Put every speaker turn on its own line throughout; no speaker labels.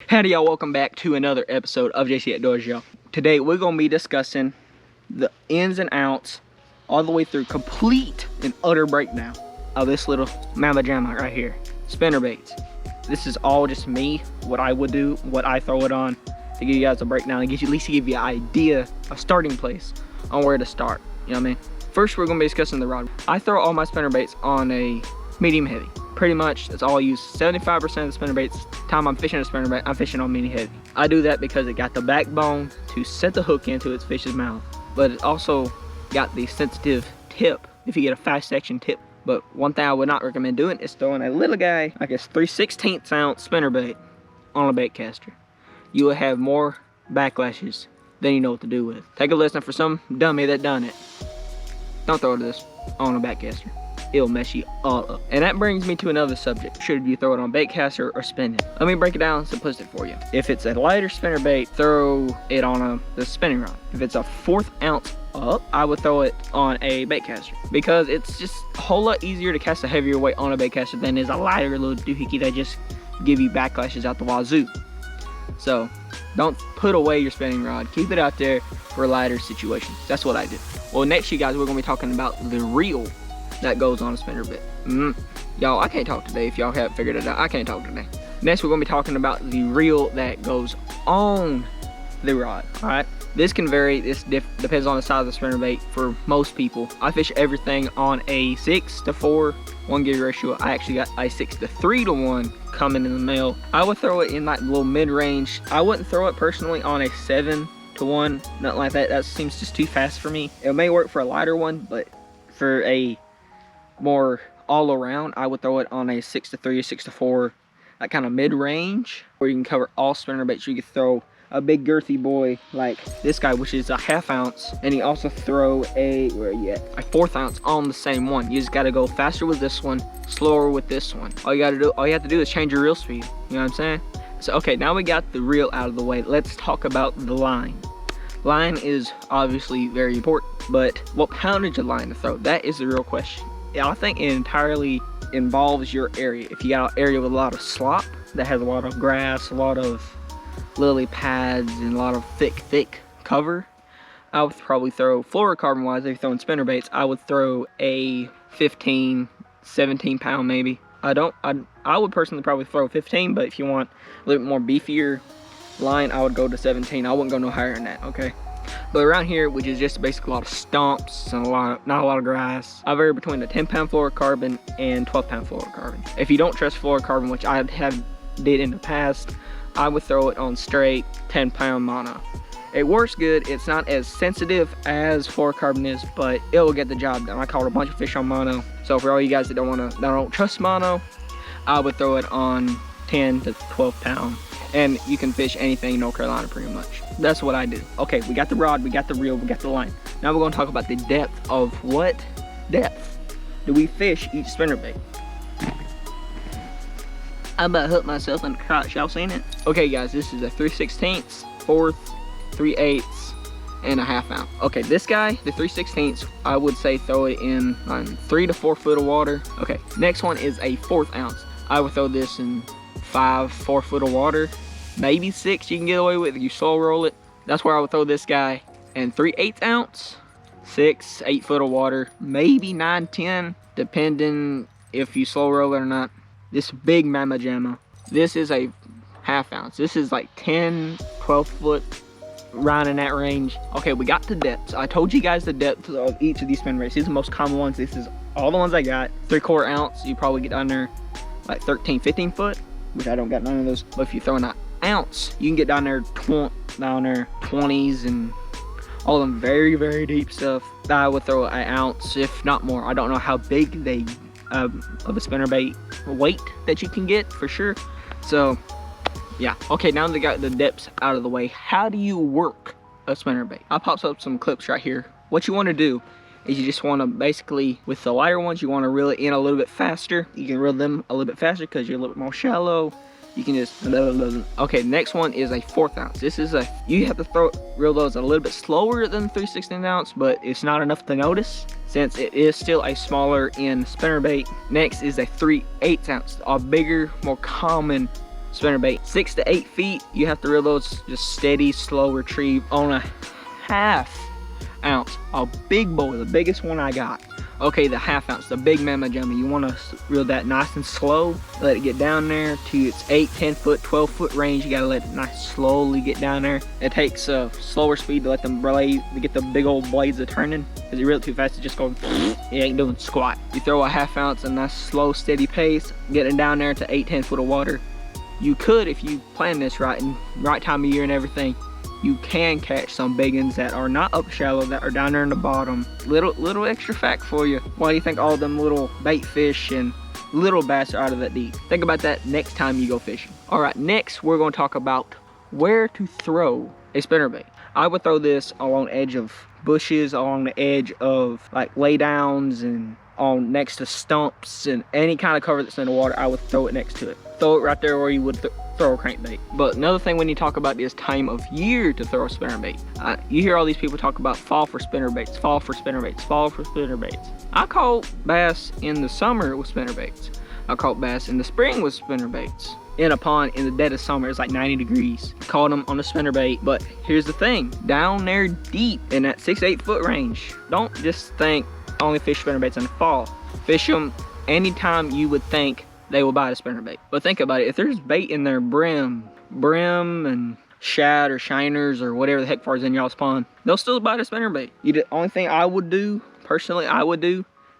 Howdy y'all, welcome back to another episode of JC Outdoors, y'all. Today we're going to be discussing the ins and outs all the way through complete and utter breakdown of this little mama jamma right here, spinnerbaits. This is all just me, what I would do, what I throw it on to give you guys a breakdown and at least give you an idea, a starting place on where to start, you know what I mean? First we're going to be discussing the rod. I throw all my spinnerbaits on a medium heavy. Pretty much that's all I use. 75% of the spinnerbaits time I'm fishing a spinnerbait, I'm fishing on medium heavy. I do that because it got the backbone to set the hook into its fish's mouth, but it also got the sensitive tip if you get a fast section tip. But one thing I would not recommend doing is throwing a little guy like a 3/16 ounce spinnerbait on a bait caster. You will have more backlashes than you know what to do with. Take a lesson for some dummy that done it. Don't throw this on a bait caster. It'll mess you all up. And that brings me to another subject. Should you throw it on bait caster or spin it? Let me break it down simplistic for you. If it's a lighter spinnerbait, throw it on the spinning rod. If it's a 1/4 ounce up, I would throw it on a bait caster because it's just a whole lot easier to cast a heavier weight on a bait caster than is a lighter little doohickey that just give you backlashes out the wazoo. So don't put away your spinning rod. Keep it out there for lighter situations. That's what I do. Well, next you guys, we're gonna be talking about the reel that goes on a spinnerbait. Y'all, I can't talk today. If y'all haven't figured it out, I can't talk today. Next, we're gonna be talking about the reel that goes on the rod. All right, this can vary. This depends on the size of the spinnerbait for most people. I fish everything on a 6:4 1 gear ratio. I actually got a 6:3 to 1 coming in the mail. I would throw it in like little mid-range. I wouldn't throw it personally on a 7:1, nothing like that. That seems just too fast for me. It may work for a lighter one, but for a more all around, I would throw it on a 6:3 or 6:4, that kind of mid-range where you can cover all spinnerbaits. You could throw a big girthy boy like this guy, which is a 1/2 ounce, and you also throw a 1/4 ounce on the same one. You just got to go faster with this one, slower with this one. All you have to do is change your reel speed. You know what I'm saying? So okay, now we got the reel out of the way. Let's talk about the line. Line is obviously very important, but what poundage of line to throw? That is the real question. I think it entirely involves your area. If you got an area with a lot of slop that has a lot of grass, a lot of lily pads, and a lot of thick cover, I would probably throw fluorocarbon wise. If you're throwing spinnerbaits, I would throw a 15, 17 pound maybe. I would personally probably throw 15, but if you want a little bit more beefier line, I would go to 17. I wouldn't go no higher than that, okay? But around here, which is just basically a lot of stumps and not a lot of grass, I vary between a 10-pound fluorocarbon and 12-pound fluorocarbon. If you don't trust fluorocarbon, which I did in the past, I would throw it on straight 10-pound mono. It works good. It's not as sensitive as fluorocarbon is, but it will get the job done. I caught a bunch of fish on mono. So for all you guys that don't trust mono, I would throw it on 10 to 12 pound. And you can fish anything in North Carolina pretty much. That's what I do. Okay, we got the rod, we got the reel, we got the line. Now we're gonna talk about the depth of what depth do we fish each spinnerbait. I about hooked myself in the crotch, y'all seen it? Okay guys, this is a 3/16, 4th, 3/8, and a 1/2 ounce. Okay, this guy, the 3/16, I would say throw it in on 3 to 4 foot of water. Okay, next one is a 1/4 ounce. I would throw this in 4 foot of water, maybe 6 you can get away with if you slow roll it. That's where I would throw this guy. And 3/8 ounce, 6, 8 foot of water, maybe 9, 10, depending if you slow roll it or not. This big mama jamma, this is a 1/2 ounce. This is like 10, 12 foot, around in that range. Okay, we got the depths. I told you guys the depth of each of these spinnerbaits. These are the most common ones. This is all the ones I got. 3/4 ounce, you probably get under like 13, 15 foot. Which I don't got none of those. But if you throw in an ounce, you can get down there 20s and all them very, very deep stuff. I would throw an ounce, if not more. I don't know how big they of a spinnerbait weight that you can get for sure. So yeah, okay, now they got the depths out of the way. How do you work a spinnerbait? I popped up some clips right here. What you want to do is you just want to basically, with the lighter ones, you want to reel it in a little bit faster. You can reel them a little bit faster because you're a little bit more shallow. You can just, okay, next one is a 1/4 ounce. This is you have to reel those a little bit slower than 3/16 ounce, but it's not enough to notice since it is still a smaller end spinnerbait. Next is a 3/8 ounce, a bigger, more common spinnerbait. 6 to 8 feet, you have to reel those just steady, slow retrieve on a 1/2 ounce. A big boy, the biggest one I got. Okay, the 1/2 ounce, the big mama jamma. You want to reel that nice and slow. Let it get down there to its 8, 10 foot, 12 foot range. You gotta let it nice slowly get down there. It takes a slower speed to let them blade, to get the big old blades a turning. Cause you reel it too fast, it just goes, it ain't doing squat. You throw a 1/2 ounce and nice slow, steady pace, getting down there to 8, 10 foot of water. You could, if you plan this right and right time of year and everything, you can catch some big ones that are not up shallow, that are down there in the bottom. Little extra fact for you. Why do you think all them little bait fish and little bass are out of that deep? Think about that next time you go fishing. All right, next we're gonna talk about where to throw a spinnerbait. I would throw this along the edge of bushes, along the edge of like laydowns, and on next to stumps, and any kind of cover that's in the water. I would throw it next to it. Throw it right there where you would throw a crankbait. But another thing when you talk about this time of year to throw a spinnerbait, you hear all these people talk about fall for spinnerbaits, fall for spinnerbaits, fall for spinnerbaits. I caught bass in the summer with spinnerbaits. I caught bass in the spring with spinnerbaits. In a pond in the dead of summer, it's like 90 degrees. Caught them on a spinnerbait. But here's the thing, down there deep in that 6 to 8 foot range, don't just think only fish spinnerbaits in the fall. Fish them anytime you would think they will bite a spinnerbait. But think about it, if there's bait in there, brim and shad or shiners or whatever the heck far is in y'all's pond, they'll still bite a spinnerbait. The only thing I would do, personally,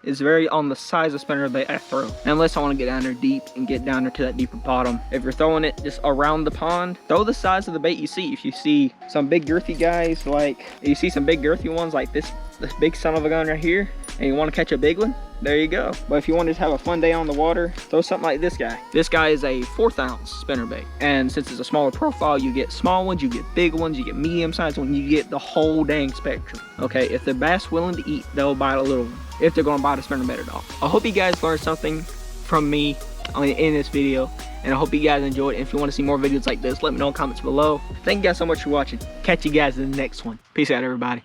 is vary on the size of spinnerbait I throw. Unless I want to get down there deep and get down there to that deeper bottom. If you're throwing it just around the pond, throw the size of the bait you see. If you see some big girthy guys, like you see some big girthy ones like this big son of a gun right here, and you want to catch a big one, there you go. But if you want to just have a fun day on the water, throw something like this guy. This guy is a 1/4 ounce spinnerbait. And since it's a smaller profile, you get small ones, you get big ones, you get medium sized ones, you get the whole dang spectrum. Okay, if the bass willing to eat, they'll bite a little one, if they're gonna bite a spinnerbait at all. I hope you guys learned something from me in this video, and I hope you guys enjoyed it. If you want to see more videos like this, let me know in the comments below. Thank you guys so much for watching. Catch you guys in the next one. Peace out, everybody.